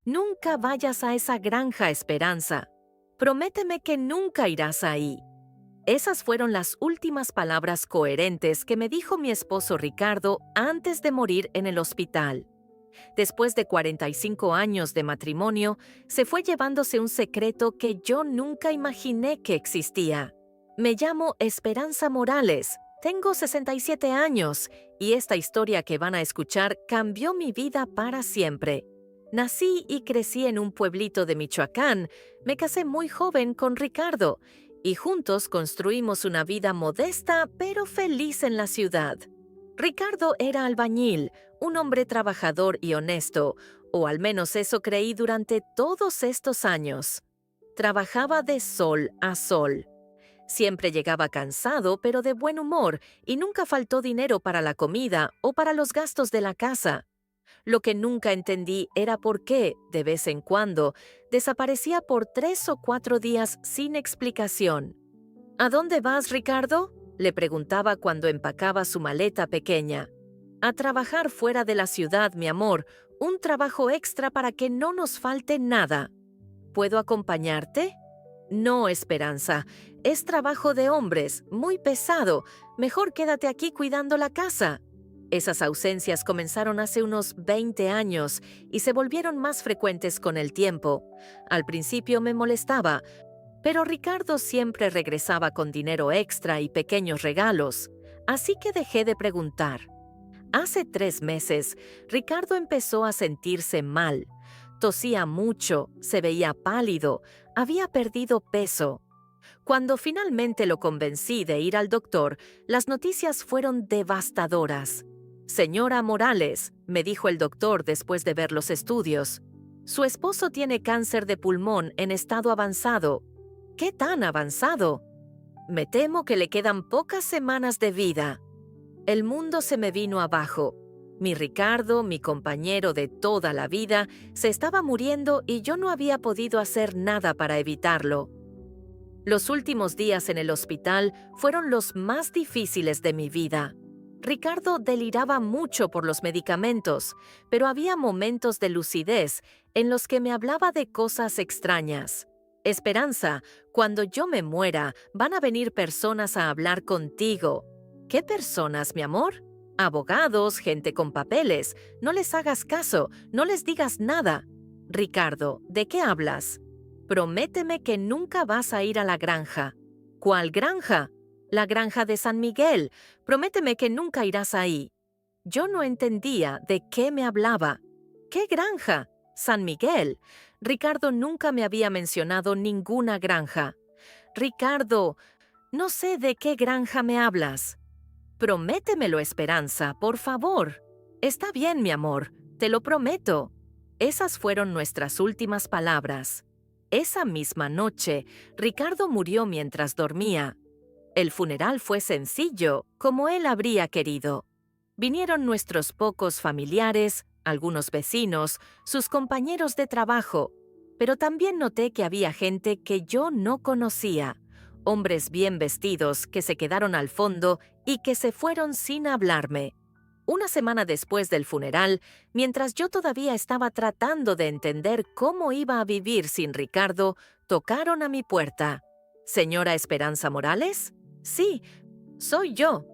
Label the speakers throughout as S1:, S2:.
S1: Nunca vayas a esa granja, Esperanza. Prométeme que nunca irás ahí. Esas fueron las últimas palabras coherentes que me dijo mi esposo Ricardo antes de morir en el hospital. Después de 45 años de matrimonio, se fue llevándose un secreto que yo nunca imaginé que existía. Me llamo Esperanza Morales, tengo 67 años y esta historia que van a escuchar cambió mi vida para siempre. Nací y crecí en un pueblito de Michoacán, me casé muy joven con Ricardo y juntos construimos una vida modesta pero feliz en la ciudad. Ricardo era albañil, un hombre trabajador y honesto, o al menos eso creí durante todos estos años. Trabajaba de sol a sol. Siempre llegaba cansado pero de buen humor y nunca faltó dinero para la comida o para los gastos de la casa. Lo que nunca entendí era por qué, de vez en cuando, desaparecía por 3 o 4 días sin explicación. ¿A dónde vas, Ricardo?, le preguntaba cuando empacaba su maleta pequeña. A trabajar fuera de la ciudad, mi amor, un trabajo extra para que no nos falte nada. ¿Puedo acompañarte? No, Esperanza, es trabajo de hombres, muy pesado. Mejor quédate aquí cuidando la casa. Esas ausencias comenzaron hace unos 20 años y se volvieron más frecuentes con el tiempo. Al principio me molestaba, pero Ricardo siempre regresaba con dinero extra y pequeños regalos, así que dejé de preguntar. Hace 3 meses, Ricardo empezó a sentirse mal. Tosía mucho, se veía pálido, había perdido peso. Cuando finalmente lo convencí de ir al doctor, las noticias fueron devastadoras. Señora Morales, me dijo el doctor después de ver los estudios, su esposo tiene cáncer de pulmón en estado avanzado. ¿Qué tan avanzado? Me temo que le quedan pocas semanas de vida. El mundo se me vino abajo. Mi Ricardo, mi compañero de toda la vida, se estaba muriendo y yo no había podido hacer nada para evitarlo. Los últimos días en el hospital fueron los más difíciles de mi vida. Ricardo deliraba mucho por los medicamentos, pero había momentos de lucidez en los que me hablaba de cosas extrañas. Esperanza, cuando yo me muera, van a venir personas a hablar contigo. ¿Qué personas, mi amor? Abogados, gente con papeles. No les hagas caso, no les digas nada. Ricardo, ¿de qué hablas? Prométeme que nunca vas a ir a la granja. ¿Cuál granja? La granja de San Miguel. Prométeme que nunca irás ahí. Yo no entendía de qué me hablaba. ¿Qué granja? San Miguel. Ricardo nunca me había mencionado ninguna granja. Ricardo, no sé de qué granja me hablas. Prométemelo, Esperanza, por favor. Está bien, mi amor, te lo prometo. Esas fueron nuestras últimas palabras. Esa misma noche, Ricardo murió mientras dormía. El funeral fue sencillo, como él habría querido. Vinieron nuestros pocos familiares, algunos vecinos, sus compañeros de trabajo, pero también noté que había gente que yo no conocía, hombres bien vestidos que se quedaron al fondo y que se fueron sin hablarme. Una semana después del funeral, mientras yo todavía estaba tratando de entender cómo iba a vivir sin Ricardo, tocaron a mi puerta. ¿Señora Esperanza Morales? Sí, soy yo.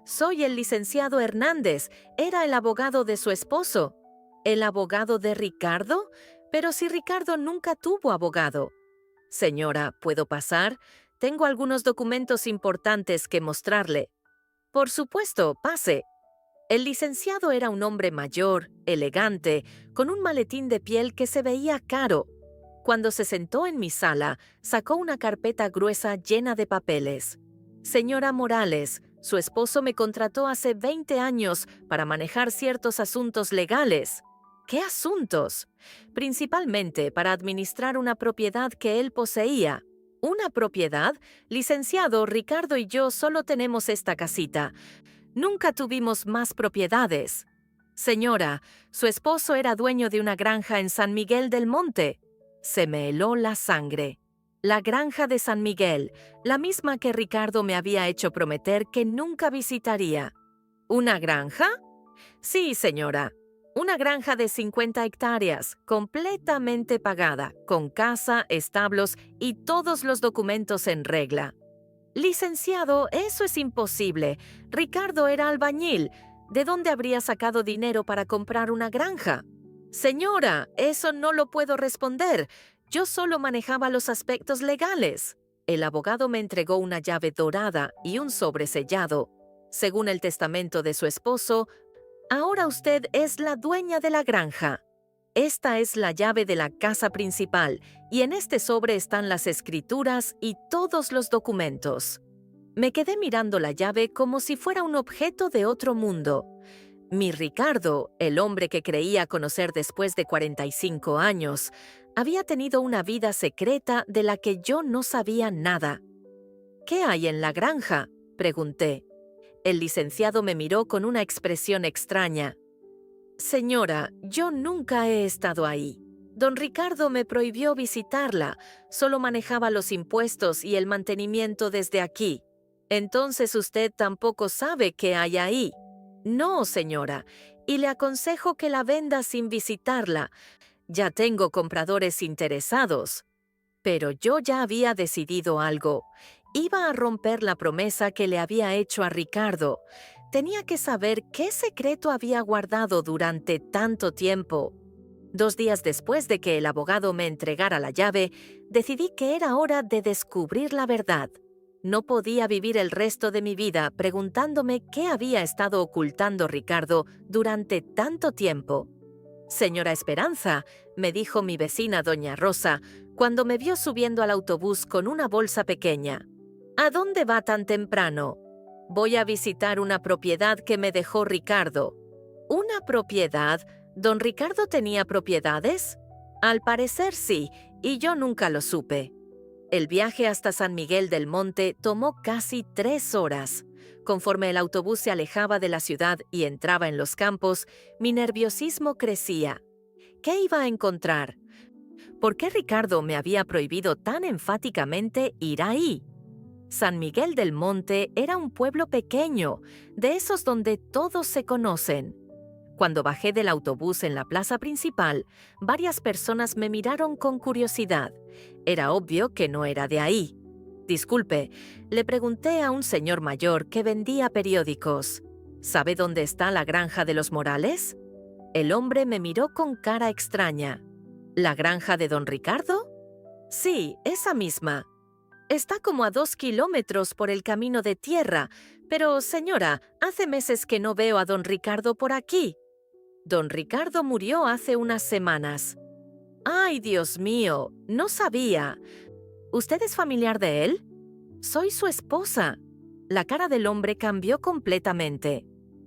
S1: Soy el licenciado Hernández, era el abogado de su esposo. ¿El abogado de Ricardo? Pero si Ricardo nunca tuvo abogado. Señora, ¿puedo pasar? Tengo algunos documentos importantes que mostrarle. Por supuesto, pase. El licenciado era un hombre mayor, elegante, con un maletín de piel que se veía caro. Cuando se sentó en mi sala, sacó una carpeta gruesa llena de papeles. Señora Morales, su esposo me contrató hace 20 años para manejar ciertos asuntos legales. ¿Qué asuntos? Principalmente para administrar una propiedad que él poseía. ¿Una propiedad? Licenciado, Ricardo y yo solo tenemos esta casita. Nunca tuvimos más propiedades. Señora, su esposo era dueño de una granja en San Miguel del Monte. Se me heló la sangre. La granja de San Miguel, la misma que Ricardo me había hecho prometer que nunca visitaría. ¿Una granja? Sí, señora. Una granja de 50 hectáreas, completamente pagada, con casa, establos y todos los documentos en regla. Licenciado, eso es imposible. Ricardo era albañil. ¿De dónde habría sacado dinero para comprar una granja? Señora, eso no lo puedo responder. Yo solo manejaba los aspectos legales. El abogado me entregó una llave dorada y un sobre sellado. Según el testamento de su esposo, ahora usted es la dueña de la granja. Esta es la llave de la casa principal y en este sobre están las escrituras y todos los documentos. Me quedé mirando la llave como si fuera un objeto de otro mundo. Mi Ricardo, el hombre que creía conocer después de 45 años, había tenido una vida secreta de la que yo no sabía nada. ¿Qué hay en la granja?, pregunté. El licenciado me miró con una expresión extraña. Señora, yo nunca he estado ahí. Don Ricardo me prohibió visitarla, solo manejaba los impuestos y el mantenimiento desde aquí. Entonces usted tampoco sabe qué hay ahí. No, señora, y le aconsejo que la venda sin visitarla. Ya tengo compradores interesados. Pero yo ya había decidido algo. Iba a romper la promesa que le había hecho a Ricardo. Tenía que saber qué secreto había guardado durante tanto tiempo. 2 días después de que el abogado me entregara la llave, decidí que era hora de descubrir la verdad. No podía vivir el resto de mi vida preguntándome qué había estado ocultando Ricardo durante tanto tiempo. Señora Esperanza, me dijo mi vecina doña Rosa, cuando me vio subiendo al autobús con una bolsa pequeña. ¿A dónde va tan temprano? Voy a visitar una propiedad que me dejó Ricardo. ¿Una propiedad? ¿Don Ricardo tenía propiedades? Al parecer sí, y yo nunca lo supe. El viaje hasta San Miguel del Monte tomó casi 3 horas. Conforme el autobús se alejaba de la ciudad y entraba en los campos, mi nerviosismo crecía. ¿Qué iba a encontrar? ¿Por qué Ricardo me había prohibido tan enfáticamente ir ahí? San Miguel del Monte era un pueblo pequeño, de esos donde todos se conocen. Cuando bajé del autobús en la plaza principal, varias personas me miraron con curiosidad. Era obvio que no era de ahí. Disculpe, le pregunté a un señor mayor que vendía periódicos. ¿Sabe dónde está la granja de los Morales? El hombre me miró con cara extraña. ¿La granja de don Ricardo? Sí, esa misma. Está como a 2 kilómetros por el camino de tierra, pero, señora, hace meses que no veo a don Ricardo por aquí. Don Ricardo murió hace unas semanas. ¡Ay, Dios mío! No sabía. ¿Usted es familiar de él? Soy su esposa. La cara del hombre cambió completamente.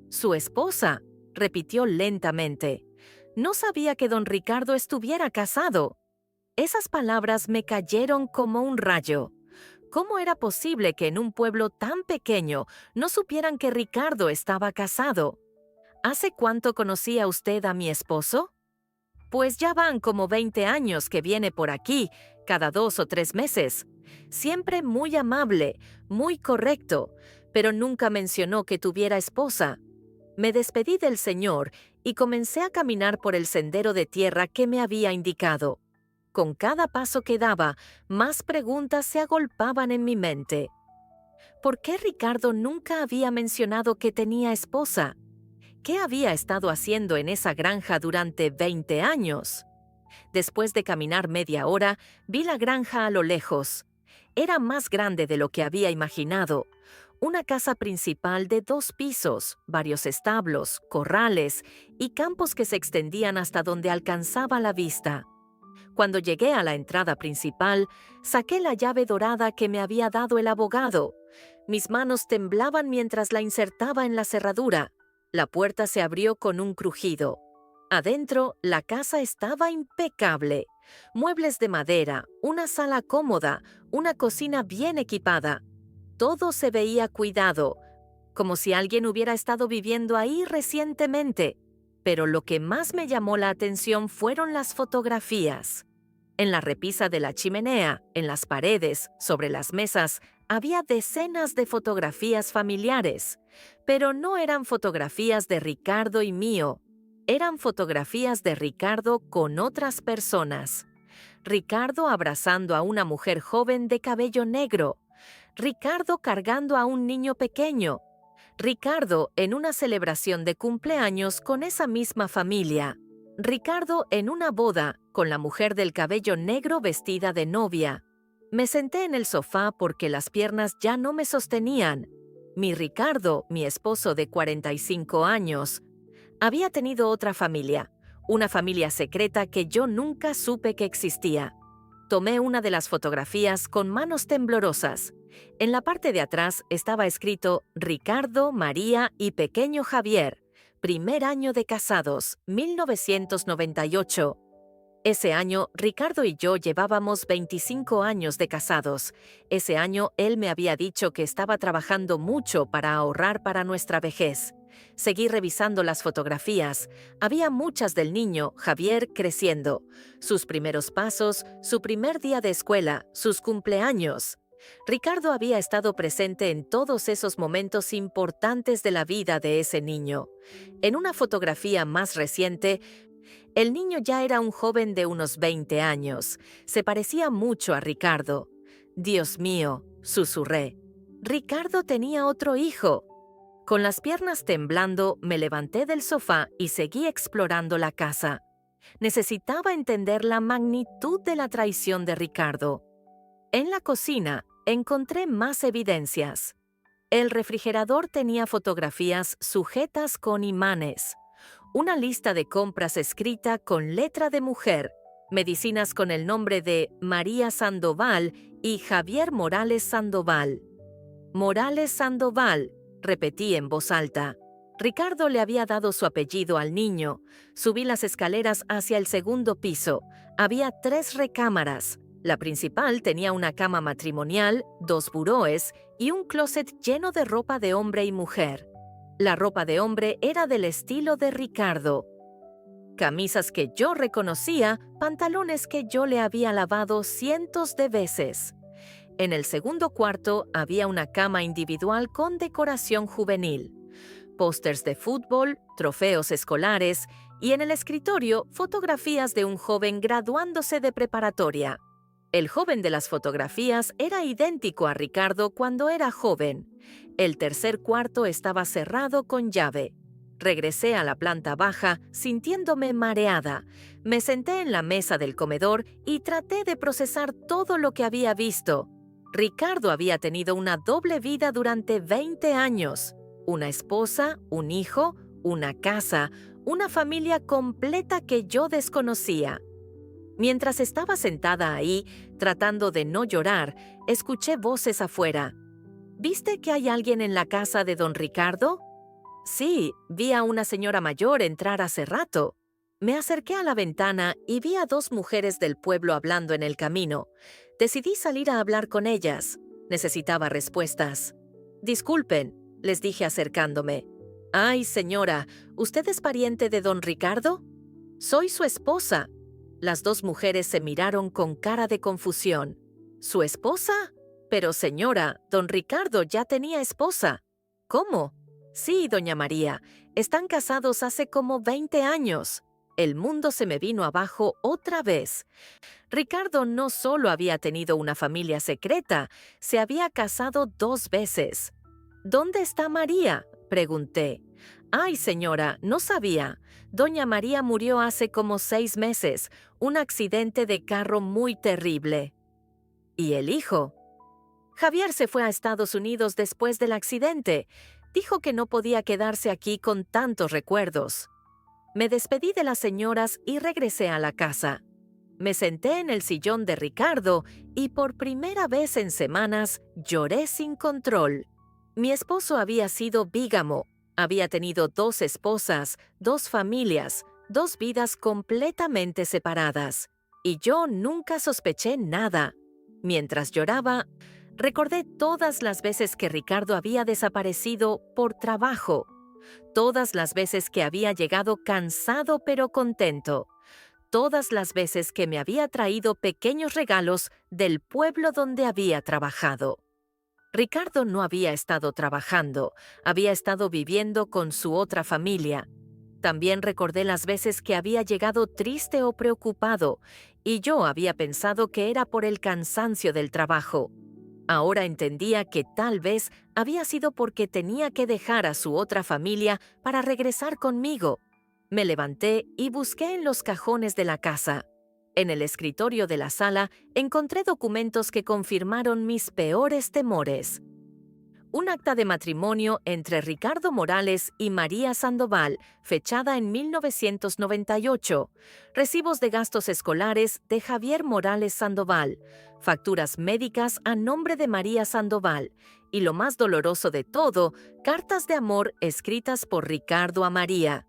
S1: Su esposa, repitió lentamente. No sabía que don Ricardo estuviera casado. Esas palabras me cayeron como un rayo. ¿Cómo era posible que en un pueblo tan pequeño no supieran que Ricardo estaba casado? ¿Hace cuánto conocía usted a mi esposo? Pues ya van como 20 años que viene por aquí, cada 2 o 3 meses. Siempre muy amable, muy correcto, pero nunca mencionó que tuviera esposa. Me despedí del señor y comencé a caminar por el sendero de tierra que me había indicado. Con cada paso que daba, más preguntas se agolpaban en mi mente. ¿Por qué Ricardo nunca había mencionado que tenía esposa? ¿Qué había estado haciendo en esa granja durante 20 años? Después de caminar media hora, vi la granja a lo lejos. Era más grande de lo que había imaginado. Una casa principal de 2 pisos, varios establos, corrales y campos que se extendían hasta donde alcanzaba la vista. Cuando llegué a la entrada principal, saqué la llave dorada que me había dado el abogado. Mis manos temblaban mientras la insertaba en la cerradura. La puerta se abrió con un crujido. Adentro, la casa estaba impecable. Muebles de madera, una sala cómoda, una cocina bien equipada. Todo se veía cuidado, como si alguien hubiera estado viviendo ahí recientemente. Pero lo que más me llamó la atención fueron las fotografías. En la repisa de la chimenea, en las paredes, sobre las mesas, había decenas de fotografías familiares, pero no eran fotografías de Ricardo y mío. eran fotografías de Ricardo con otras personas. Ricardo abrazando a una mujer joven de cabello negro. Ricardo cargando a un niño pequeño. Ricardo en una celebración de cumpleaños con esa misma familia. Ricardo en una boda con la mujer del cabello negro vestida de novia. Me senté en el sofá porque las piernas ya no me sostenían. Mi Ricardo, mi esposo de 45 años, había tenido otra familia, una familia secreta que yo nunca supe que existía. Tomé una de las fotografías con manos temblorosas. En la parte de atrás estaba escrito Ricardo, María y pequeño Javier, primer año de casados, 1998. Ese año, Ricardo y yo llevábamos 25 años de casados. Ese año, él me había dicho que estaba trabajando mucho para ahorrar para nuestra vejez. Seguí revisando las fotografías. Había muchas del niño, Javier, creciendo. Sus primeros pasos, su primer día de escuela, sus cumpleaños. Ricardo había estado presente en todos esos momentos importantes de la vida de ese niño. En una fotografía más reciente, el niño ya era un joven de unos 20 años. Se parecía mucho a Ricardo. Dios mío, susurré. Ricardo tenía otro hijo. Con las piernas temblando, me levanté del sofá y seguí explorando la casa. Necesitaba entender la magnitud de la traición de Ricardo. En la cocina, encontré más evidencias. El refrigerador tenía fotografías sujetas con imanes. Una lista de compras escrita con letra de mujer, medicinas con el nombre de María Sandoval y Javier Morales Sandoval. Morales Sandoval, repetí en voz alta. Ricardo le había dado su apellido al niño. Subí las escaleras hacia el segundo piso. Había 3 recámaras. La principal tenía una cama matrimonial, 2 buroes y un closet lleno de ropa de hombre y mujer. La ropa de hombre era del estilo de Ricardo. Camisas que yo reconocía, pantalones que yo le había lavado cientos de veces. En el segundo cuarto había una cama individual con decoración juvenil, pósters de fútbol, trofeos escolares y en el escritorio fotografías de un joven graduándose de preparatoria. El joven de las fotografías era idéntico a Ricardo cuando era joven. El tercer cuarto estaba cerrado con llave. Regresé a la planta baja sintiéndome mareada. Me senté en la mesa del comedor y traté de procesar todo lo que había visto. Ricardo había tenido una doble vida durante 20 años. Una esposa, un hijo, una casa, una familia completa que yo desconocía. Mientras estaba sentada ahí, tratando de no llorar, escuché voces afuera. ¿Viste que hay alguien en la casa de don Ricardo? Sí, vi a una señora mayor entrar hace rato. Me acerqué a la ventana y vi a 2 mujeres del pueblo hablando en el camino. Decidí salir a hablar con ellas. Necesitaba respuestas. Disculpen, les dije acercándome. Ay, señora, ¿usted es pariente de don Ricardo? Soy su esposa. Las 2 mujeres se miraron con cara de confusión. ¿Su esposa? Pero señora, don Ricardo ya tenía esposa. ¿Cómo? Sí, doña María, están casados hace como 20 años. El mundo se me vino abajo otra vez. Ricardo no solo había tenido una familia secreta, se había casado 2 veces. ¿Dónde está María?, pregunté. Ay, señora, no sabía. Doña María murió hace como 6 meses, un accidente de carro muy terrible. ¿Y el hijo? Javier se fue a Estados Unidos después del accidente. Dijo que no podía quedarse aquí con tantos recuerdos. Me despedí de las señoras y regresé a la casa. Me senté en el sillón de Ricardo y por primera vez en semanas lloré sin control. Mi esposo había sido bígamo. Había tenido 2 esposas, 2 familias, 2 vidas completamente separadas. Y yo nunca sospeché nada. Mientras lloraba, recordé todas las veces que Ricardo había desaparecido por trabajo. Todas las veces que había llegado cansado pero contento. Todas las veces que me había traído pequeños regalos del pueblo donde había trabajado. Ricardo no había estado trabajando, había estado viviendo con su otra familia. También recordé las veces que había llegado triste o preocupado, y yo había pensado que era por el cansancio del trabajo. Ahora entendía que tal vez había sido porque tenía que dejar a su otra familia para regresar conmigo. Me levanté y busqué en los cajones de la casa. En el escritorio de la sala encontré documentos que confirmaron mis peores temores. Un acta de matrimonio entre Ricardo Morales y María Sandoval, fechada en 1998. Recibos de gastos escolares de Javier Morales Sandoval. Facturas médicas a nombre de María Sandoval. Y lo más doloroso de todo, cartas de amor escritas por Ricardo a María.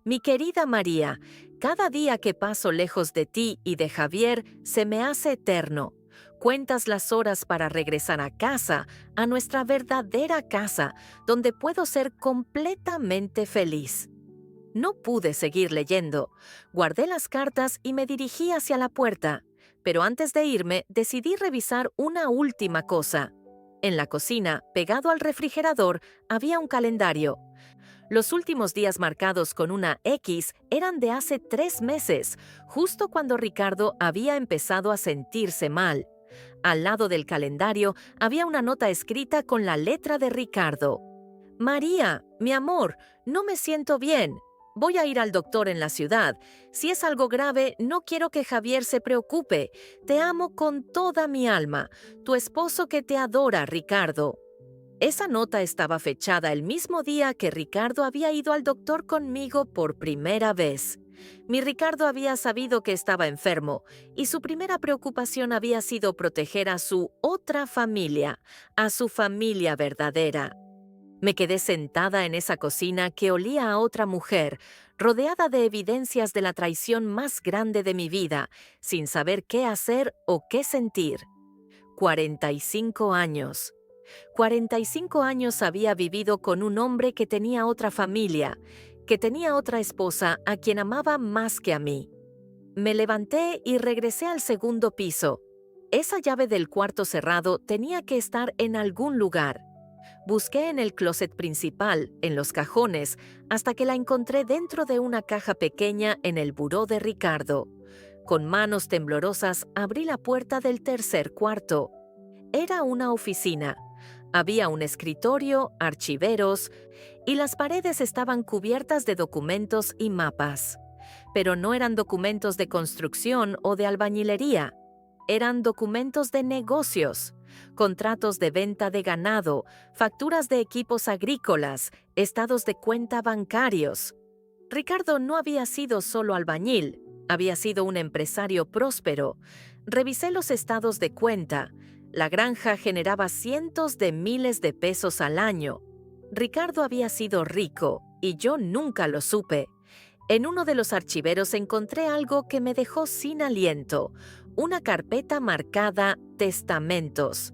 S1: Mi querida María, cada día que paso lejos de ti y de Javier se me hace eterno. Cuentas las horas para regresar a casa, a nuestra verdadera casa, donde puedo ser completamente feliz. No pude seguir leyendo. Guardé las cartas y me dirigí hacia la puerta. Pero antes de irme, decidí revisar una última cosa. En la cocina, pegado al refrigerador, había un calendario. Los últimos días marcados con una X eran de hace 3 meses, justo cuando Ricardo había empezado a sentirse mal. Al lado del calendario había una nota escrita con la letra de Ricardo. María, mi amor, no me siento bien. Voy a ir al doctor en la ciudad. Si es algo grave, no quiero que Javier se preocupe. Te amo con toda mi alma. Tu esposo que te adora, Ricardo. Esa nota estaba fechada el mismo día que Ricardo había ido al doctor conmigo por primera vez. Mi Ricardo había sabido que estaba enfermo y su primera preocupación había sido proteger a su otra familia, a su familia verdadera. Me quedé sentada en esa cocina que olía a otra mujer, rodeada de evidencias de la traición más grande de mi vida, sin saber qué hacer o qué sentir. 45 años. 45 años había vivido con un hombre que tenía otra familia, que tenía otra esposa a quien amaba más que a mí. Me levanté y regresé al segundo piso. Esa llave del cuarto cerrado tenía que estar en algún lugar. Busqué en el closet principal, en los cajones, hasta que la encontré dentro de una caja pequeña en el buró de Ricardo. Con manos temblorosas abrí la puerta del tercer cuarto. Era una oficina. Había un escritorio, archiveros, y las paredes estaban cubiertas de documentos y mapas. Pero no eran documentos de construcción o de albañilería. Eran documentos de negocios, contratos de venta de ganado, facturas de equipos agrícolas, estados de cuenta bancarios. Ricardo no había sido solo albañil, había sido un empresario próspero. Revisé los estados de cuenta. La granja generaba cientos de miles de pesos al año. Ricardo había sido rico y yo nunca lo supe. En uno de los archiveros encontré algo que me dejó sin aliento, una carpeta marcada Testamentos.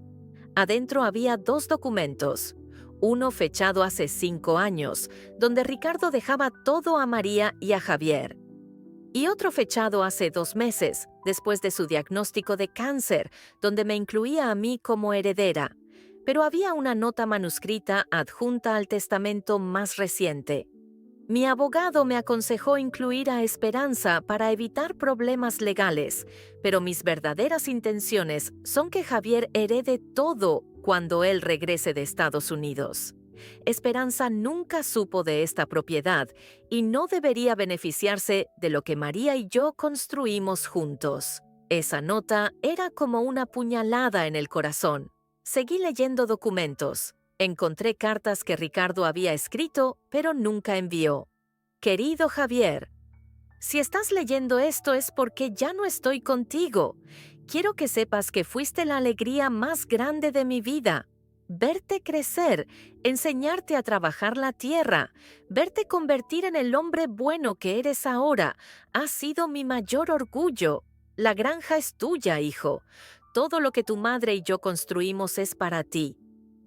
S1: Adentro había 2 documentos, uno fechado hace 5 años, donde Ricardo dejaba todo a María y a Javier. Y otro fechado hace 2 meses, después de su diagnóstico de cáncer, donde me incluía a mí como heredera. Pero había una nota manuscrita adjunta al testamento más reciente. Mi abogado me aconsejó incluir a Esperanza para evitar problemas legales, pero mis verdaderas intenciones son que Javier herede todo cuando él regrese de Estados Unidos. Esperanza nunca supo de esta propiedad y no debería beneficiarse de lo que María y yo construimos juntos. Esa nota era como una puñalada en el corazón. Seguí leyendo documentos. Encontré cartas que Ricardo había escrito, pero nunca envió. Querido Javier, si estás leyendo esto es porque ya no estoy contigo. Quiero que sepas que fuiste la alegría más grande de mi vida. Verte crecer, enseñarte a trabajar la tierra, verte convertir en el hombre bueno que eres ahora, ha sido mi mayor orgullo. La granja es tuya, hijo. Todo lo que tu madre y yo construimos es para ti.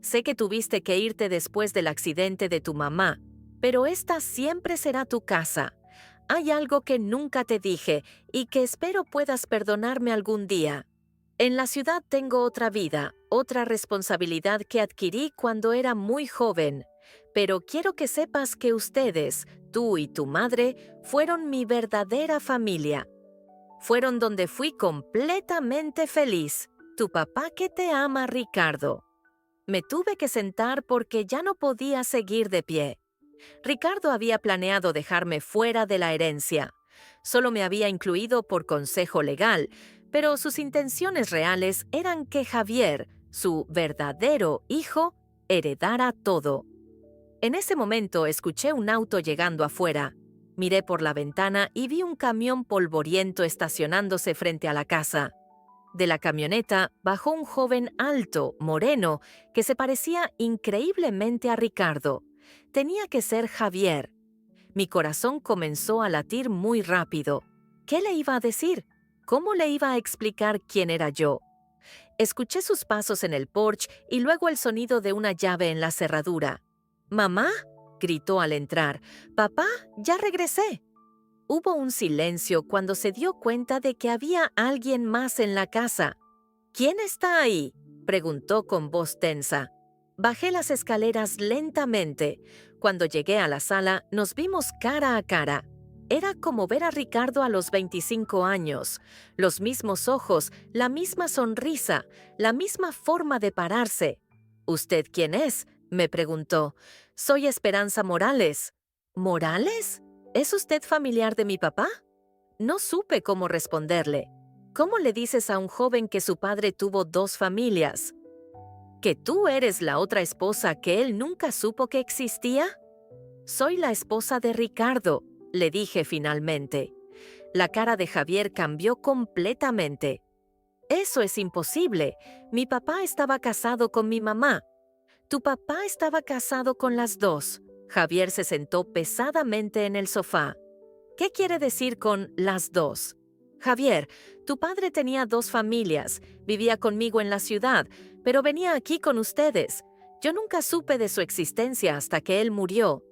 S1: Sé que tuviste que irte después del accidente de tu mamá, pero esta siempre será tu casa. Hay algo que nunca te dije y que espero puedas perdonarme algún día. En la ciudad tengo otra vida, otra responsabilidad que adquirí cuando era muy joven, pero quiero que sepas que ustedes, tú y tu madre, fueron mi verdadera familia. Fueron donde fui completamente feliz. Tu papá que te ama, Ricardo. Me tuve que sentar porque ya no podía seguir de pie. Ricardo había planeado dejarme fuera de la herencia. Solo me había incluido por consejo legal, pero sus intenciones reales eran que Javier, su verdadero hijo, heredara todo. En ese momento escuché un auto llegando afuera. Miré por la ventana y vi un camión polvoriento estacionándose frente a la casa. De la camioneta bajó un joven alto, moreno, que se parecía increíblemente a Ricardo. Tenía que ser Javier. Mi corazón comenzó a latir muy rápido. ¿Qué le iba a decir? ¿Cómo le iba a explicar quién era yo? Escuché sus pasos en el porche y luego el sonido de una llave en la cerradura. «¿Mamá?», gritó al entrar. «Papá, ya regresé». Hubo un silencio cuando se dio cuenta de que había alguien más en la casa. «¿Quién está ahí?», preguntó con voz tensa. Bajé las escaleras lentamente. Cuando llegué a la sala, nos vimos cara a cara. Era como ver a Ricardo a los 25 años. Los mismos ojos, la misma sonrisa, la misma forma de pararse. «¿Usted quién es?», me preguntó. «Soy Esperanza Morales». «¿Morales? ¿Es usted familiar de mi papá?». No supe cómo responderle. «¿Cómo le dices a un joven que su padre tuvo 2 familias? ¿Que tú eres la otra esposa que él nunca supo que existía?». «Soy la esposa de Ricardo», le dije finalmente. La cara de Javier cambió completamente. «Eso es imposible. Mi papá estaba casado con mi mamá». «Tu papá estaba casado con las 2». Javier se sentó pesadamente en el sofá. «¿Qué quiere decir con las 2? Javier, tu padre tenía 2 familias, vivía conmigo en la ciudad, pero venía aquí con ustedes. Yo nunca supe de su existencia hasta que él murió».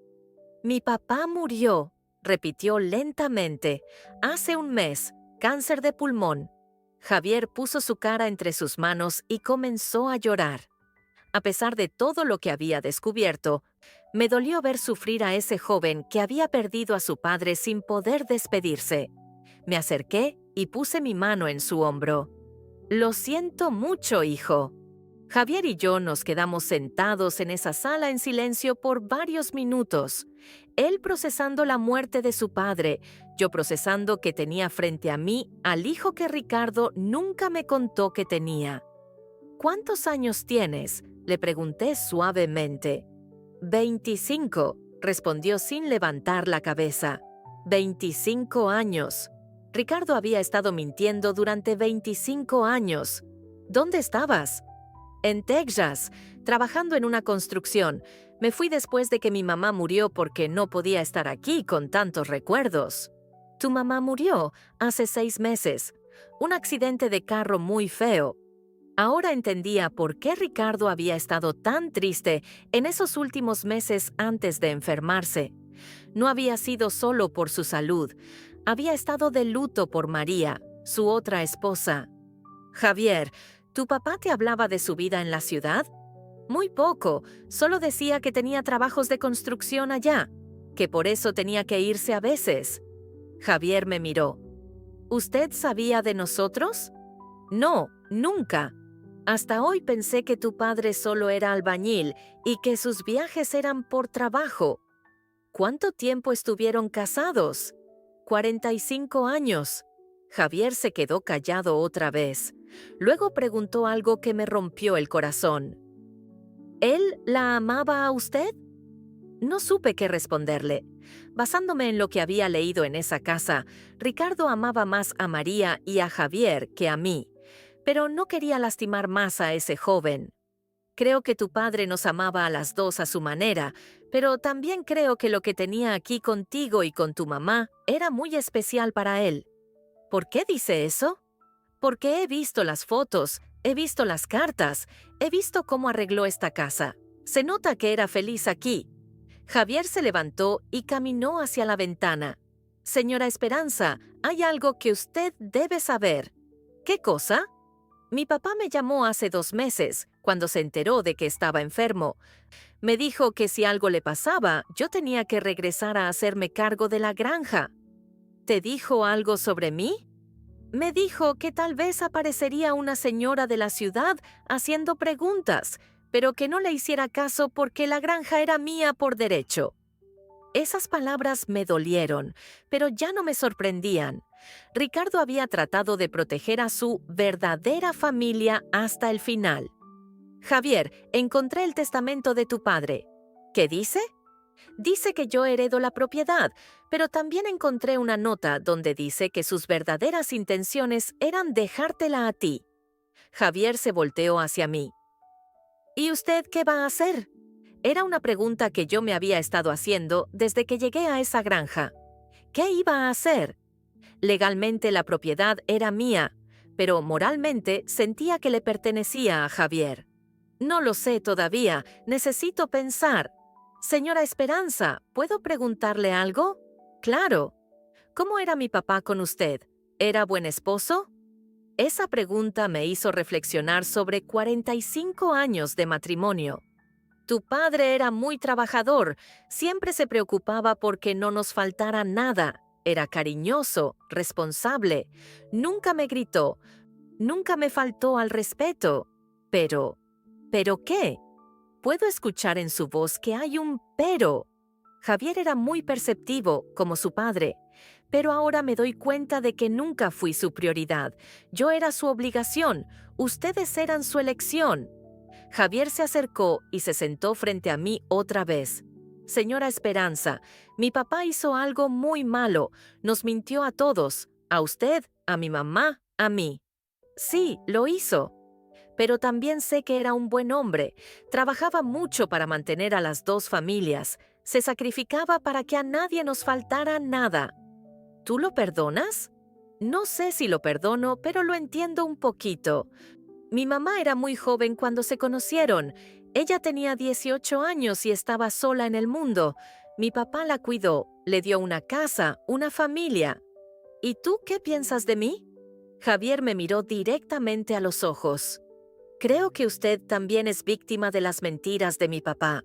S1: «Mi papá murió», repitió lentamente. «Hace un mes, cáncer de pulmón». Javier puso su cara entre sus manos y comenzó a llorar. A pesar de todo lo que había descubierto, me dolió ver sufrir a ese joven que había perdido a su padre sin poder despedirse. Me acerqué y puse mi mano en su hombro. «Lo siento mucho, hijo». Javier y yo nos quedamos sentados en esa sala en silencio por varios minutos. Él procesando la muerte de su padre, yo procesando que tenía frente a mí al hijo que Ricardo nunca me contó que tenía. «¿Cuántos años tienes?», le pregunté suavemente. «25», respondió sin levantar la cabeza. «25 años». Ricardo había estado mintiendo durante 25 años. «¿Dónde estabas?». «En Texas, trabajando en una construcción. Me fui después de que mi mamá murió porque no podía estar aquí con tantos recuerdos». «Tu mamá murió hace 6 meses. Un accidente de carro muy feo». Ahora entendía por qué Ricardo había estado tan triste en esos últimos meses antes de enfermarse. No había sido solo por su salud. Había estado de luto por María, su otra esposa. «Javier, ¿tu papá te hablaba de su vida en la ciudad?». «Muy poco. Solo decía que tenía trabajos de construcción allá, que por eso tenía que irse a veces». Javier me miró. «¿Usted sabía de nosotros?». «No, nunca. Hasta hoy pensé que tu padre solo era albañil y que sus viajes eran por trabajo». «¿Cuánto tiempo estuvieron casados?». 45 años». Javier se quedó callado otra vez. Luego preguntó algo que me rompió el corazón. «¿Él la amaba a usted?». No supe qué responderle. Basándome en lo que había leído en esa casa, Ricardo amaba más a María y a Javier que a mí, pero no quería lastimar más a ese joven. «Creo que tu padre nos amaba a las 2 a su manera, pero también creo que lo que tenía aquí contigo y con tu mamá era muy especial para él». «¿Por qué dice eso?». «Porque he visto las fotos, he visto las cartas, he visto cómo arregló esta casa. Se nota que era feliz aquí». Javier se levantó y caminó hacia la ventana. «Señora Esperanza, hay algo que usted debe saber». «¿Qué cosa?». Mi papá me llamó hace 2 meses, cuando se enteró de que estaba enfermo. Me dijo que si algo le pasaba, yo tenía que regresar a hacerme cargo de la granja. ¿Te dijo algo sobre mí? Me dijo que tal vez aparecería una señora de la ciudad haciendo preguntas, pero que no le hiciera caso porque la granja era mía por derecho. Esas palabras me dolieron, pero ya no me sorprendían. Ricardo había tratado de proteger a su verdadera familia hasta el final. Javier, encontré el testamento de tu padre. ¿Qué dice? Dice que yo heredo la propiedad, pero también encontré una nota donde dice que sus verdaderas intenciones eran dejártela a ti. Javier se volteó hacia mí. ¿Y usted qué va a hacer? Era una pregunta que yo me había estado haciendo desde que llegué a esa granja. ¿Qué iba a hacer? Legalmente la propiedad era mía, pero moralmente sentía que le pertenecía a Javier. No lo sé todavía, necesito pensar. Señora Esperanza, ¿puedo preguntarle algo? Claro. ¿Cómo era mi papá con usted? ¿Era buen esposo? Esa pregunta me hizo reflexionar sobre 45 años de matrimonio. Tu padre era muy trabajador, siempre se preocupaba porque no nos faltara nada. Era cariñoso, responsable, nunca me gritó, nunca me faltó al respeto. ¿Pero qué? Puedo escuchar en su voz que hay un pero. Javier era muy perceptivo, como su padre, pero ahora me doy cuenta de que nunca fui su prioridad. Yo era su obligación, ustedes eran su elección. Javier se acercó y se sentó frente a mí otra vez. Señora Esperanza, mi papá hizo algo muy malo. Nos mintió a todos, a usted, a mi mamá, a mí. Sí, lo hizo. Pero también sé que era un buen hombre. Trabajaba mucho para mantener a las dos familias. Se sacrificaba para que a nadie nos faltara nada. ¿Tú lo perdonas? No sé si lo perdono, pero lo entiendo un poquito. Mi mamá era muy joven cuando se conocieron. Ella tenía 18 años y estaba sola en el mundo. Mi papá la cuidó, le dio una casa, una familia. ¿Y tú qué piensas de mí? Javier me miró directamente a los ojos. Creo que usted también es víctima de las mentiras de mi papá.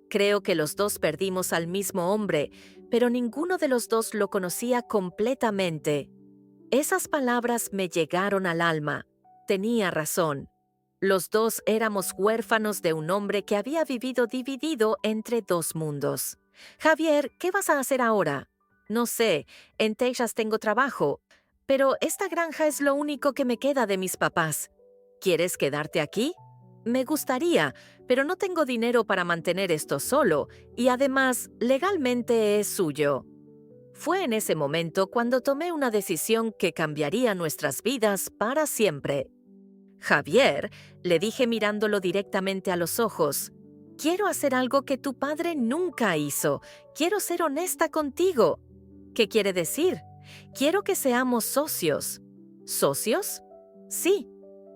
S1: Creo que los dos perdimos al mismo hombre, pero ninguno de los dos lo conocía completamente. Esas palabras me llegaron al alma. Tenía razón. Los dos éramos huérfanos de un hombre que había vivido dividido entre dos mundos. Javier, ¿qué vas a hacer ahora? No sé, en Texas tengo trabajo, pero esta granja es lo único que me queda de mis papás. ¿Quieres quedarte aquí? Me gustaría, pero no tengo dinero para mantener esto solo, y además, legalmente es suyo. Fue en ese momento cuando tomé una decisión que cambiaría nuestras vidas para siempre. Javier, le dije mirándolo directamente a los ojos, quiero hacer algo que tu padre nunca hizo. Quiero ser honesta contigo. ¿Qué quiere decir? Quiero que seamos socios. ¿Socios? Sí.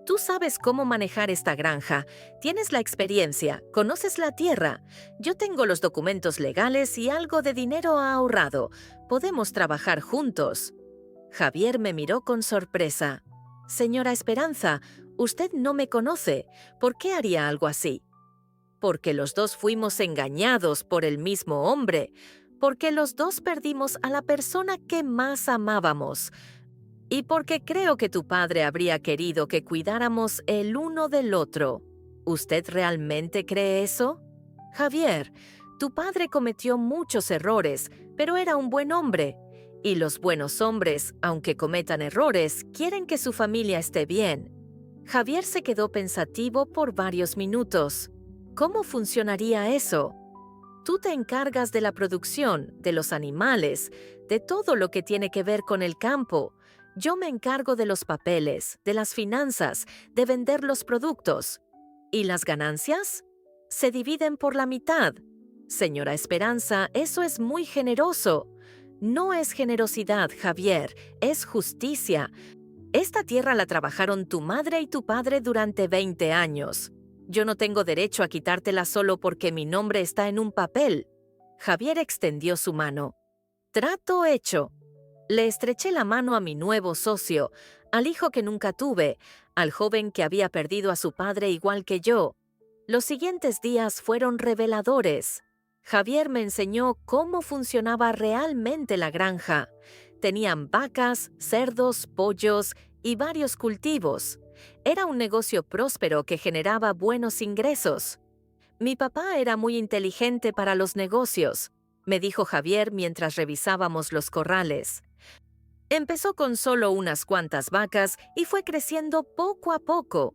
S1: Tú sabes cómo manejar esta granja, tienes la experiencia, conoces la tierra. Yo tengo los documentos legales y algo de dinero ahorrado. Podemos trabajar juntos. Javier me miró con sorpresa. Señora Esperanza, usted no me conoce. ¿Por qué haría algo así? Porque los dos fuimos engañados por el mismo hombre. Porque los dos perdimos a la persona que más amábamos. Y porque creo que tu padre habría querido que cuidáramos el uno del otro. ¿Usted realmente cree eso? Javier, tu padre cometió muchos errores, pero era un buen hombre. Y los buenos hombres, aunque cometan errores, quieren que su familia esté bien. Javier se quedó pensativo por varios minutos. ¿Cómo funcionaría eso? Tú te encargas de la producción, de los animales, de todo lo que tiene que ver con el campo. Yo me encargo de los papeles, de las finanzas, de vender los productos. ¿Y las ganancias? Se dividen por la mitad. Señora Esperanza, eso es muy generoso. No es generosidad, Javier, es justicia. Esta tierra la trabajaron tu madre y tu padre durante 20 años. Yo no tengo derecho a quitártela solo porque mi nombre está en un papel. Javier extendió su mano. Trato hecho. Le estreché la mano a mi nuevo socio, al hijo que nunca tuve, al joven que había perdido a su padre igual que yo. Los siguientes días fueron reveladores. Javier me enseñó cómo funcionaba realmente la granja. Tenían vacas, cerdos, pollos y varios cultivos. Era un negocio próspero que generaba buenos ingresos. Mi papá era muy inteligente para los negocios, me dijo Javier mientras revisábamos los corrales. Empezó con solo unas cuantas vacas y fue creciendo poco a poco.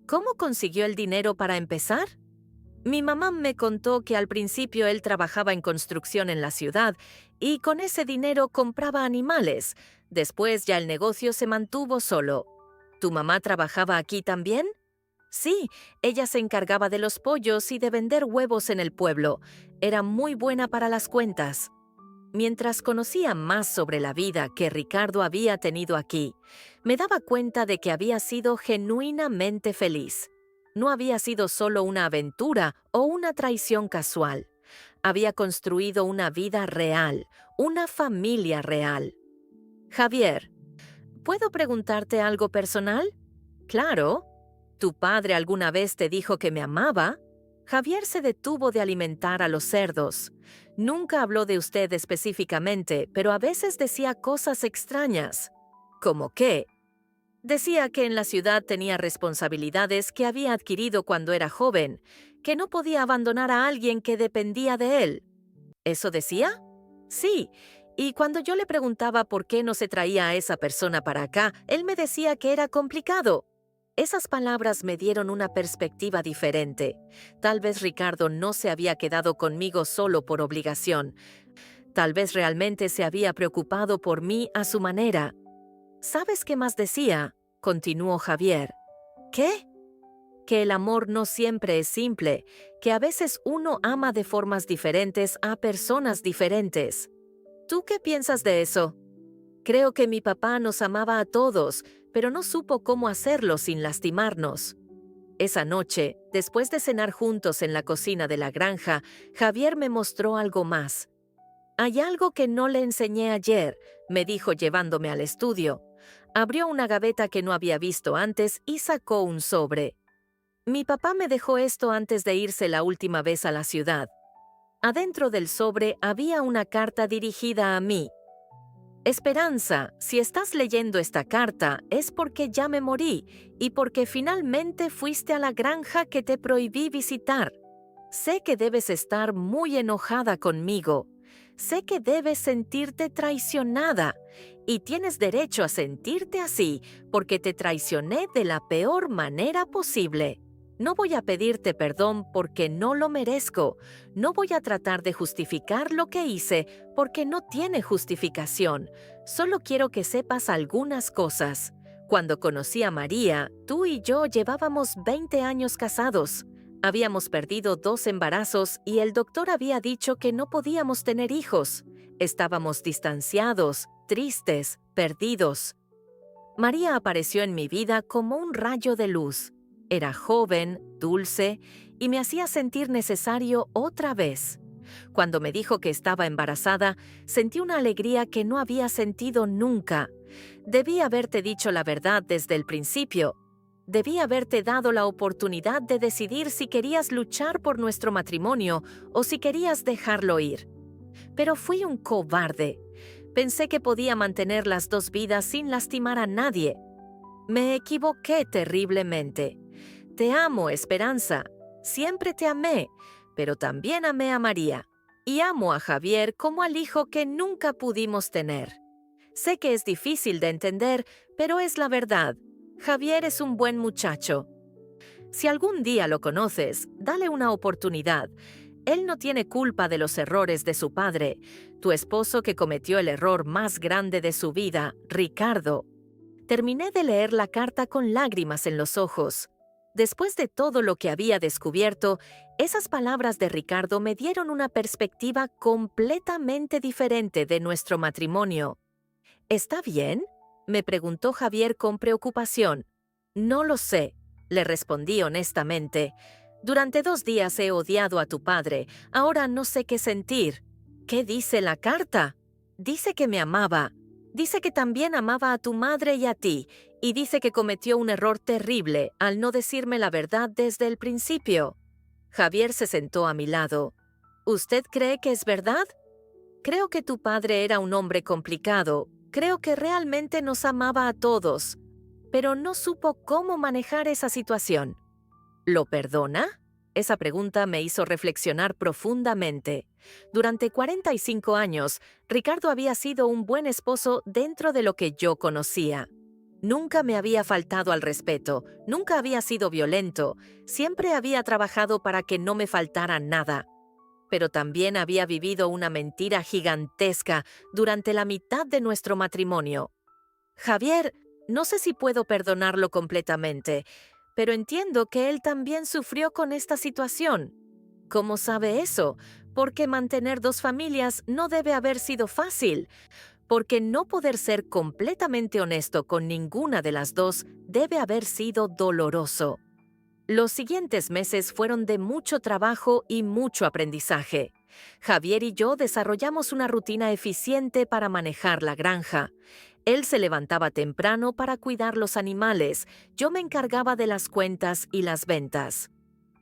S1: ¿Cómo consiguió el dinero para empezar? Mi mamá me contó que al principio él trabajaba en construcción en la ciudad y con ese dinero compraba animales. Después ya el negocio se mantuvo solo. ¿Tu mamá trabajaba aquí también? Sí, ella se encargaba de los pollos y de vender huevos en el pueblo. Era muy buena para las cuentas. Mientras conocía más sobre la vida que Ricardo había tenido aquí, me daba cuenta de que había sido genuinamente feliz. No había sido solo una aventura o una traición casual. Había construido una vida real, una familia real. Javier, ¿puedo preguntarte algo personal? Claro. ¿Tu padre alguna vez te dijo que me amaba? Javier se detuvo de alimentar a los cerdos. Nunca habló de usted específicamente, pero a veces decía cosas extrañas. ¿Cómo qué? Decía que en la ciudad tenía responsabilidades que había adquirido cuando era joven, que no podía abandonar a alguien que dependía de él. ¿Eso decía? Sí, y cuando yo le preguntaba por qué no se traía a esa persona para acá, él me decía que era complicado. Esas palabras me dieron una perspectiva diferente. Tal vez Ricardo no se había quedado conmigo solo por obligación. Tal vez realmente se había preocupado por mí a su manera. ¿Sabes qué más decía? Continuó Javier. ¿Qué? Que el amor no siempre es simple, que a veces uno ama de formas diferentes a personas diferentes. ¿Tú qué piensas de eso? Creo que mi papá nos amaba a todos, pero no supo cómo hacerlo sin lastimarnos. Esa noche, después de cenar juntos en la cocina de la granja, Javier me mostró algo más. Hay algo que no le enseñé ayer, me dijo llevándome al estudio. Abrió una gaveta que no había visto antes y sacó un sobre. Mi papá me dejó esto antes de irse la última vez a la ciudad. Adentro del sobre había una carta dirigida a mí. Esperanza, si estás leyendo esta carta es porque ya me morí y porque finalmente fuiste a la granja que te prohibí visitar. Sé que debes estar muy enojada conmigo. Sé que debes sentirte traicionada y tienes derecho a sentirte así porque te traicioné de la peor manera posible. No voy a pedirte perdón porque no lo merezco. No voy a tratar de justificar lo que hice porque no tiene justificación. Solo quiero que sepas algunas cosas. Cuando conocí a María, tú y yo llevábamos 20 años casados. Habíamos perdido 2 embarazos y el doctor había dicho que no podíamos tener hijos. Estábamos distanciados, tristes, perdidos. María apareció en mi vida como un rayo de luz. Era joven, dulce y me hacía sentir necesario otra vez. Cuando me dijo que estaba embarazada, sentí una alegría que no había sentido nunca. Debí haberte dicho la verdad desde el principio. Debí haberte dado la oportunidad de decidir si querías luchar por nuestro matrimonio o si querías dejarlo ir. Pero fui un cobarde. Pensé que podía mantener las 2 vidas sin lastimar a nadie. Me equivoqué terriblemente. Te amo, Esperanza. Siempre te amé, pero también amé a María. Y amo a Javier como al hijo que nunca pudimos tener. Sé que es difícil de entender, pero es la verdad. Javier es un buen muchacho. Si algún día lo conoces, dale una oportunidad. Él no tiene culpa de los errores de su padre, tu esposo que cometió el error más grande de su vida, Ricardo. Terminé de leer la carta con lágrimas en los ojos. Después de todo lo que había descubierto, esas palabras de Ricardo me dieron una perspectiva completamente diferente de nuestro matrimonio. ¿Está bien?, me preguntó Javier con preocupación. No lo sé, le respondí honestamente. Durante 2 días he odiado a tu padre, ahora no sé qué sentir. ¿Qué dice la carta? Dice que me amaba. Dice que también amaba a tu madre y a ti, y dice que cometió un error terrible al no decirme la verdad desde el principio. Javier se sentó a mi lado. ¿Usted cree que es verdad? Creo que tu padre era un hombre complicado. Creo que realmente nos amaba a todos, pero no supo cómo manejar esa situación. ¿Lo perdona? Esa pregunta me hizo reflexionar profundamente. Durante 45 años, Ricardo había sido un buen esposo dentro de lo que yo conocía. Nunca me había faltado al respeto, nunca había sido violento, siempre había trabajado para que no me faltara nada. Pero también había vivido una mentira gigantesca durante la mitad de nuestro matrimonio. Javier, no sé si puedo perdonarlo completamente, pero entiendo que él también sufrió con esta situación. ¿Cómo sabe eso? Porque mantener dos familias no debe haber sido fácil, porque no poder ser completamente honesto con ninguna de las dos debe haber sido doloroso. Los siguientes meses fueron de mucho trabajo y mucho aprendizaje. Javier y yo desarrollamos una rutina eficiente para manejar la granja. Él se levantaba temprano para cuidar los animales, yo me encargaba de las cuentas y las ventas.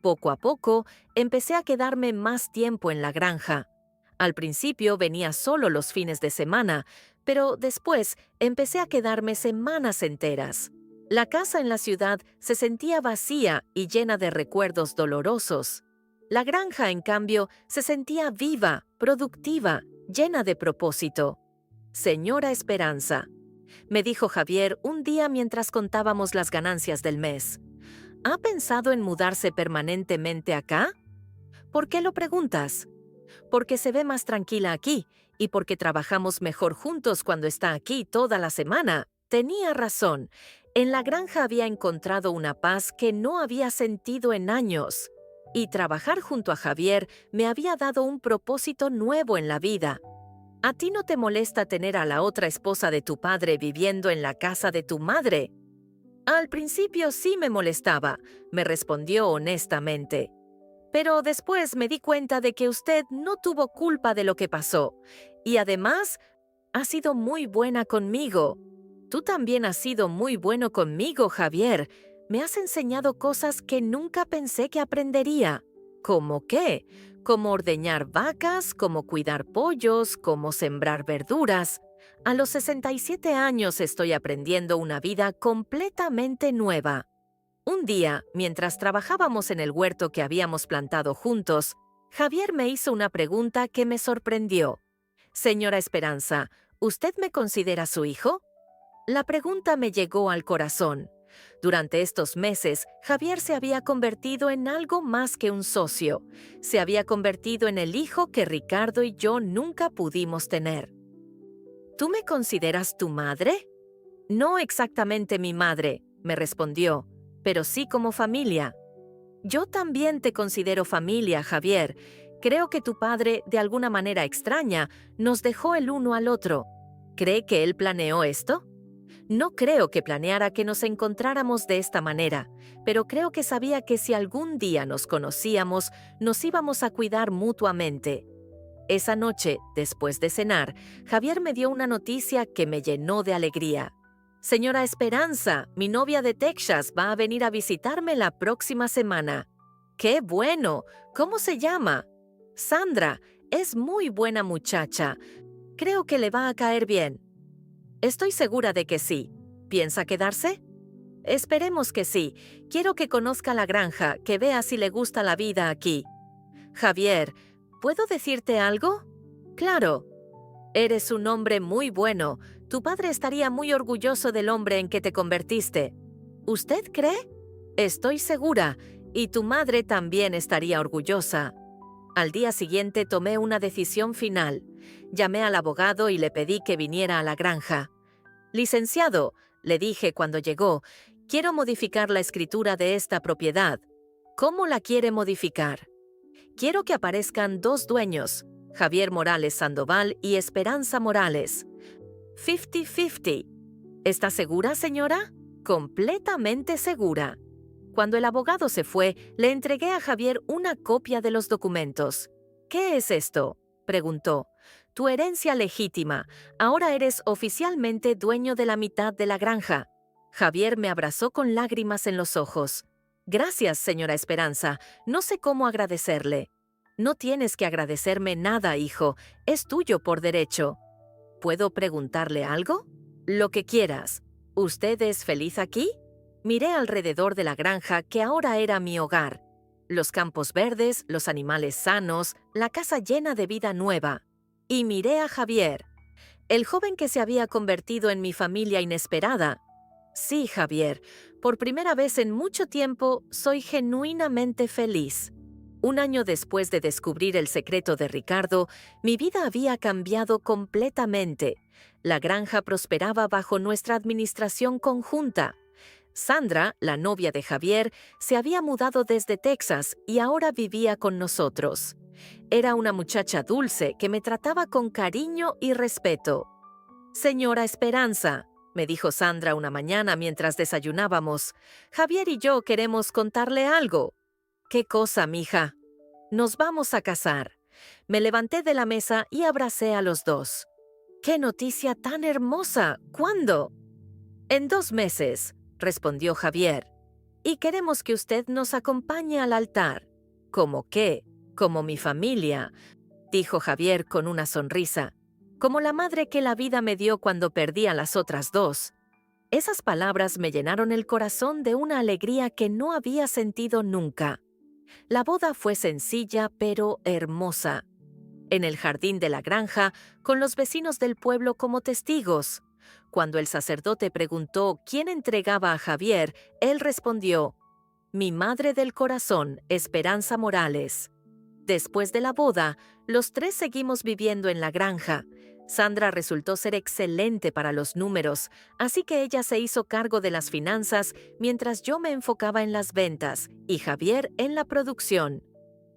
S1: Poco a poco, empecé a quedarme más tiempo en la granja. Al principio venía solo los fines de semana, pero después empecé a quedarme semanas enteras. La casa en la ciudad se sentía vacía y llena de recuerdos dolorosos. La granja, en cambio, se sentía viva, productiva, llena de propósito. Señora Esperanza, me dijo Javier un día mientras contábamos las ganancias del mes. ¿Ha pensado en mudarse permanentemente acá? ¿Por qué lo preguntas? Porque se ve más tranquila aquí y porque trabajamos mejor juntos cuando está aquí toda la semana. Tenía razón. En la granja había encontrado una paz que no había sentido en años. Y trabajar junto a Javier me había dado un propósito nuevo en la vida. ¿A ti no te molesta tener a la otra esposa de tu padre viviendo en la casa de tu madre? Al principio sí me molestaba, me respondió honestamente. Pero después me di cuenta de que usted no tuvo culpa de lo que pasó. Y además, ha sido muy buena conmigo. Tú también has sido muy bueno conmigo, Javier. Me has enseñado cosas que nunca pensé que aprendería. ¿Cómo qué? Como ordeñar vacas, como cuidar pollos, como sembrar verduras. A los 67 años estoy aprendiendo una vida completamente nueva. Un día, mientras trabajábamos en el huerto que habíamos plantado juntos, Javier me hizo una pregunta que me sorprendió. Señora Esperanza, ¿usted me considera su hijo? La pregunta me llegó al corazón. Durante estos meses, Javier se había convertido en algo más que un socio. Se había convertido en el hijo que Ricardo y yo nunca pudimos tener. ¿Tú me consideras tu madre? No exactamente mi madre, me respondió, pero sí como familia. Yo también te considero familia, Javier. Creo que tu padre, de alguna manera extraña, nos dejó el uno al otro. ¿Cree que él planeó esto? No creo que planeara que nos encontráramos de esta manera, pero creo que sabía que si algún día nos conocíamos, nos íbamos a cuidar mutuamente. Esa noche, después de cenar, Javier me dio una noticia que me llenó de alegría. Señora Esperanza, mi novia de Texas va a venir a visitarme la próxima semana. ¡Qué bueno! ¿Cómo se llama? Sandra, es muy buena muchacha. Creo que le va a caer bien. Estoy segura de que sí. ¿Piensa quedarse? Esperemos que sí. Quiero que conozca la granja, que vea si le gusta la vida aquí. Javier, ¿puedo decirte algo? Claro. Eres un hombre muy bueno. Tu padre estaría muy orgulloso del hombre en que te convertiste. ¿Usted cree? Estoy segura. Y tu madre también estaría orgullosa. Al día siguiente tomé una decisión final. Llamé al abogado y le pedí que viniera a la granja. Licenciado, le dije cuando llegó, quiero modificar la escritura de esta propiedad. ¿Cómo la quiere modificar? Quiero que aparezcan dos dueños, Javier Morales Sandoval y Esperanza Morales. 50-50. ¿Está segura, señora? Completamente segura. Cuando el abogado se fue, le entregué a Javier una copia de los documentos. ¿Qué es esto?, preguntó. tu herencia legítima. Ahora eres oficialmente dueño de la mitad de la granja. Javier me abrazó con lágrimas en los ojos. Gracias, señora Esperanza. No sé cómo agradecerle. No tienes que agradecerme nada, hijo. Es tuyo por derecho. ¿Puedo preguntarle algo? Lo que quieras. ¿Usted es feliz aquí? Miré alrededor de la granja que ahora era mi hogar. Los campos verdes, los animales sanos, la casa llena de vida nueva. Y miré a Javier, el joven que se había convertido en mi familia inesperada. Sí, Javier, por primera vez en mucho tiempo soy genuinamente feliz. Un año después de descubrir el secreto de Ricardo, mi vida había cambiado completamente. La granja prosperaba bajo nuestra administración conjunta. Sandra, la novia de Javier, se había mudado desde Texas y ahora vivía con nosotros. Era una muchacha dulce que me trataba con cariño y respeto. Señora Esperanza, me dijo Sandra una mañana mientras desayunábamos, Javier y yo queremos contarle algo. ¿Qué cosa, mija? Nos vamos a casar. Me levanté de la mesa y abracé a los dos. ¡Qué noticia tan hermosa! ¿Cuándo? En 2 meses, respondió Javier. Y queremos que usted nos acompañe al altar. ¿Cómo qué? Como mi familia, dijo Javier con una sonrisa. Como la madre que la vida me dio cuando perdí a las otras 2. Esas palabras me llenaron el corazón de una alegría que no había sentido nunca. La boda fue sencilla pero hermosa. En el jardín de la granja, con los vecinos del pueblo como testigos. Cuando el sacerdote preguntó quién entregaba a Javier, él respondió, «Mi madre del corazón, Esperanza Morales». Después de la boda, los 3 seguimos viviendo en la granja. Sandra resultó ser excelente para los números, así que ella se hizo cargo de las finanzas mientras yo me enfocaba en las ventas y Javier en la producción.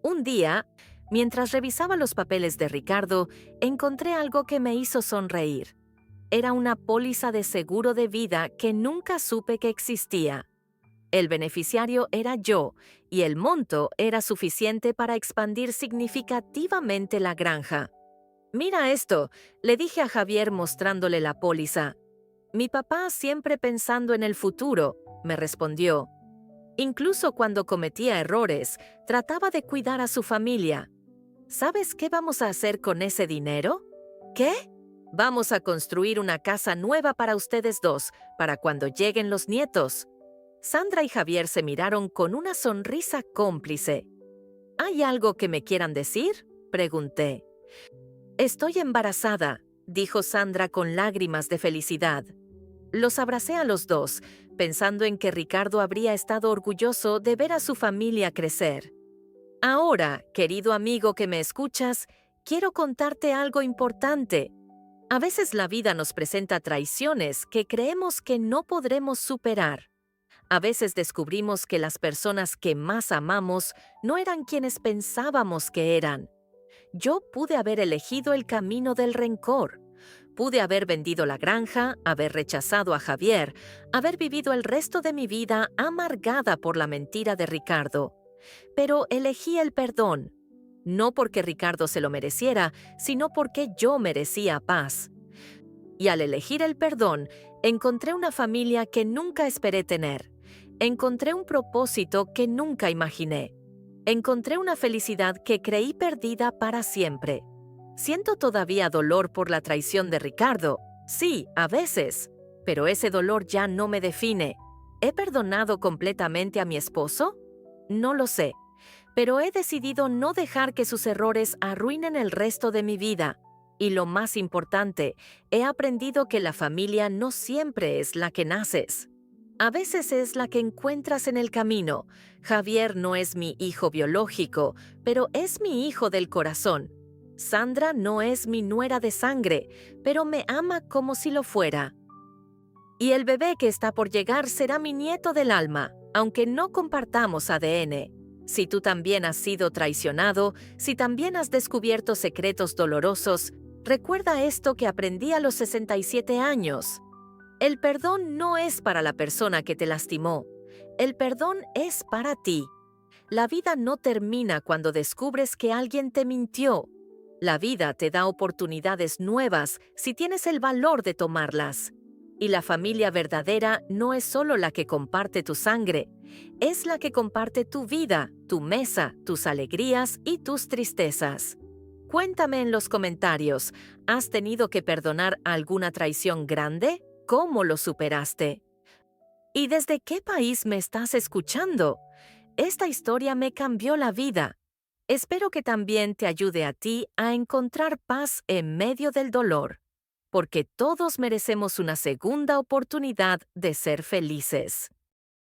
S1: Un día, mientras revisaba los papeles de Ricardo, encontré algo que me hizo sonreír. Era una póliza de seguro de vida que nunca supe que existía. El beneficiario era yo, y el monto era suficiente para expandir significativamente la granja. «Mira esto», le dije a Javier mostrándole la póliza. «Mi papá siempre pensando en el futuro», me respondió. Incluso cuando cometía errores, trataba de cuidar a su familia. ¿Sabes qué vamos a hacer con ese dinero? ¿Qué? Vamos a construir una casa nueva para ustedes 2, para cuando lleguen los nietos. Sandra y Javier se miraron con una sonrisa cómplice. ¿Hay algo que me quieran decir?, pregunté. Estoy embarazada, dijo Sandra con lágrimas de felicidad. Los abracé a los 2, pensando en que Ricardo habría estado orgulloso de ver a su familia crecer. Ahora, querido amigo que me escuchas, quiero contarte algo importante. A veces la vida nos presenta traiciones que creemos que no podremos superar. A veces descubrimos que las personas que más amamos no eran quienes pensábamos que eran. Yo pude haber elegido el camino del rencor. Pude haber vendido la granja, haber rechazado a Javier, haber vivido el resto de mi vida amargada por la mentira de Ricardo. Pero elegí el perdón. No porque Ricardo se lo mereciera, sino porque yo merecía paz. Y al elegir el perdón, encontré una familia que nunca esperé tener. Encontré un propósito que nunca imaginé. Encontré una felicidad que creí perdida para siempre. Siento todavía dolor por la traición de Ricardo. Sí, a veces. Pero ese dolor ya no me define. ¿He perdonado completamente a mi esposo? No lo sé. Pero he decidido no dejar que sus errores arruinen el resto de mi vida. Y lo más importante, he aprendido que la familia no siempre es la que naces. A veces es la que encuentras en el camino. Javier no es mi hijo biológico, pero es mi hijo del corazón. Sandra no es mi nuera de sangre, pero me ama como si lo fuera. Y el bebé que está por llegar será mi nieto del alma, aunque no compartamos ADN. Si tú también has sido traicionado, si también has descubierto secretos dolorosos, recuerda esto que aprendí a los 67 años. El perdón no es para la persona que te lastimó. El perdón es para ti. La vida no termina cuando descubres que alguien te mintió. La vida te da oportunidades nuevas si tienes el valor de tomarlas. Y la familia verdadera no es solo la que comparte tu sangre, es la que comparte tu vida, tu mesa, tus alegrías y tus tristezas. Cuéntame en los comentarios, ¿has tenido que perdonar alguna traición grande? ¿Cómo lo superaste? ¿Y desde qué país me estás escuchando? Esta historia me cambió la vida. Espero que también te ayude a ti a encontrar paz en medio del dolor, porque todos merecemos una segunda oportunidad de ser felices.